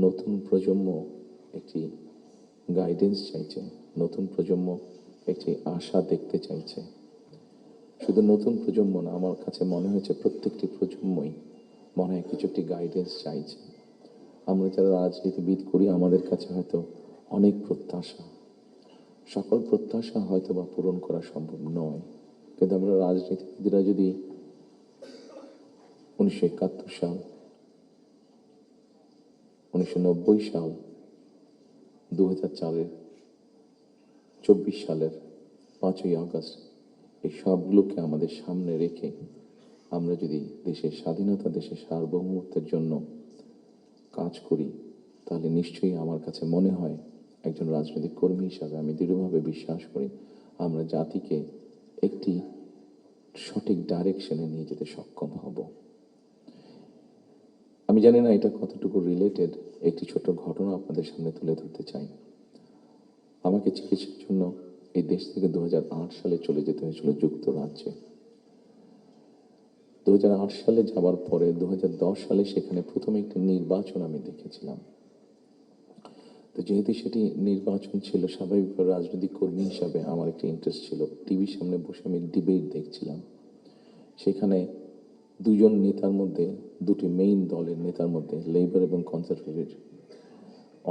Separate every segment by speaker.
Speaker 1: নতুন প্রজন্ম একটি গাইডেন্স চাইছে, নতুন প্রজন্ম একটি আশা দেখতে চাইছে। শুধু নতুন প্রজন্ম না, আমার কাছে মনে হয়েছে প্রত্যেকটি প্রজন্মই মনে হয় কিছু একটি গাইডেন্স চাইছে। আমরা যারা রাজনীতিবিদ করি আমাদের কাছে হয়তো অনেক প্রত্যাশা, সকল প্রত্যাশা হয়তো বা পূরণ করা সম্ভব নয়, কিন্তু আমরা রাজনীতিবিদরা যদি 1971 সাল, 1990 সাল, 2004-এর 24 সালের 5ই আগস্ট এই সবগুলোকে আমাদের সামনে রেখে আমরা যদি দেশের স্বাধীনতা, দেশের সার্বভৌমত্বের জন্য কাজ করি, তাহলে নিশ্চয়ই আমার কাছে মনে হয় একজন রাজনৈতিক কর্মী হিসাবে আমি দৃঢ়ভাবে বিশ্বাস করি আমরা জাতিকে একটি সঠিক ডাইরেকশনে নিয়ে যেতে সক্ষম হব। আমি জানি না এটা কতটুকু রিলেটেড, একটি ছোট ঘটনা আপনাদের সামনে তুলে ধরতে চাই। আমাকে চিকিৎসার জন্য এই দেশ থেকে 2008 সালে চলে যেতে হয়েছিল যুক্তরাজ্যে। 2008 সালে যাওয়ার পরে 2010 সালে সেখানে প্রথম একটি নির্বাচন আমি দেখেছিলাম। তো যেহেতু সেটি নির্বাচন ছিল, স্বাভাবিকভাবে রাজনৈতিক কর্মী হিসাবে আমার একটা ইন্টারেস্ট ছিল। টিভির সামনে বসে আমি ডিবেট দেখছিলাম। সেখানে দুজন নেতার মধ্যে, দুটি মেইন দলের নেতার মধ্যে, লেবার এবং কনজারভেটিভ,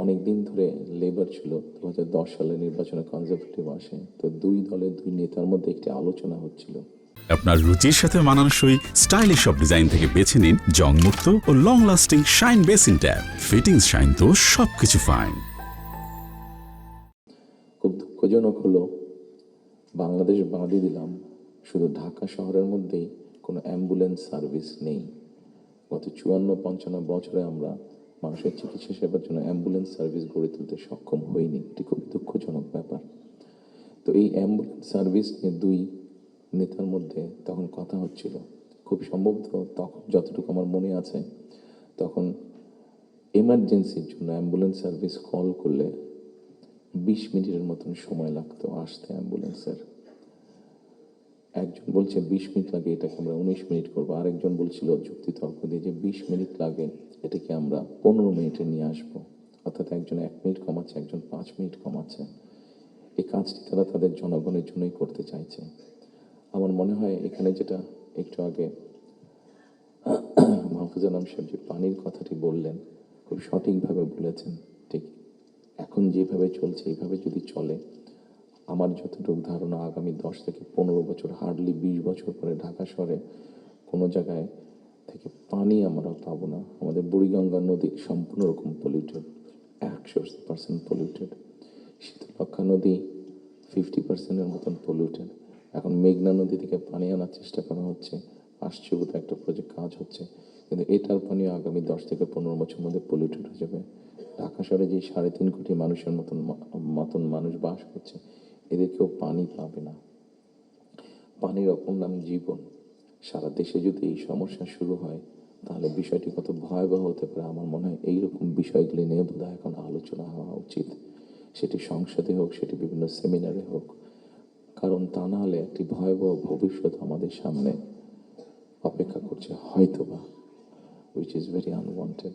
Speaker 1: অনেকদিন ধরে লেবার ছিল, 2010 সালের নির্বাচনে কনজারভেটিভ আসে। তো দুই দলের দুই নেতার মধ্যে একটি আলোচনা হচ্ছিল।
Speaker 2: আপনার রুচির সাথে মানানসই স্টাইলিশ সব ডিজাইন থেকে বেছে নিন জংমুক্ত ও long lasting shine basin tap. Fittings shine তো সবকিছু ফাইন।
Speaker 1: খুব দুঃখজনক হলো, বাংলাদেশ বাদই দিলাম, শুধু ঢাকা শহরের মধ্যেই কোনো অ্যাম্বুলেন্স সার্ভিস নেই। গত 54-55 বছরে আমরা মানুষের চিকিৎসা সেবার জন্য অ্যাম্বুলেন্স সার্ভিস গড়ে তুলতে সক্ষম হইনি। এটি খুব দুঃখজনক ব্যাপার। তো এই অ্যাম্বুলেন্স সার্ভিস নিয়ে দুই নেতার মধ্যে তখন কথা হচ্ছিল। খুব সম্ভবত তখন, যতটুকু আমার মনে আছে, তখন এমার্জেন্সির জন্য অ্যাম্বুলেন্স সার্ভিস কল করলে 20 মিনিটের মতন সময় লাগতো আসতে অ্যাম্বুলেন্সের। একজন বলছে 20 মিনিট লাগে, এটাকে আমরা 19 মিনিট করবো। আরেকজন বলছিল যুক্তিতর্ক দিয়ে যে 20 মিনিট লাগে, এটাকে আমরা 15 মিনিটে নিয়ে আসবো। অর্থাৎ একজন 1 মিনিট কমাচ্ছে, একজন 5 মিনিট কমাচ্ছে। এই কাজটি তারা তাদের জনগণের জন্যই করতে চাইছে। আমার মনে হয় এখানে যেটা একটু আগে মাহফুজা আনাম সাহেব যে পানির কথাটি বললেন, খুব সঠিকভাবে বলেছেন। ঠিক এখন যেভাবে চলছে, এইভাবে যদি চলে, আমার যতটুকু ধারণা আগামী 10 থেকে 15 বছর, হার্ডলি 20 বছর পরে ঢাকা শহরে কোনো জায়গায় থেকে পানি আমরা পাবো না। আমাদের বুড়িগঙ্গা নদী সম্পূর্ণ রকম পলিউটেড, 100% পলিউটেড। শীতলক্ষা নদী 50%-এর মতন পলিউটেড। এখন মেঘনা নদী থেকে পানি আনার চেষ্টা করা হচ্ছে, আসছে বোধ একটা প্রজেক্ট কাজ হচ্ছে, কিন্তু এটার পানি আগামী 10 থেকে 15 বছর মধ্যে পলিউটেড হয়ে যাবে। ঢাকা শহরে যে 3.5 কোটি মানুষের মতন মানুষ বাস করছে, এদের কেউ পানি পাবে না। পানির অপর নাম জীবন। সারা দেশে যদি এই সমস্যা শুরু হয়, তাহলে বিষয়টি কত ভয়াবহ হতে পারে। আমার মনে হয় এইরকম বিষয়গুলি নিয়ে বোধহয় এখন আলোচনা হওয়া উচিত, সেটি সংসদে হোক, সেটি বিভিন্ন সেমিনারে হোক। কারণ তা না হলে একটি ভয়াবহ ভবিষ্যৎ আমাদের সামনে অপেক্ষা করছে হয়তোবা, which is very unwanted.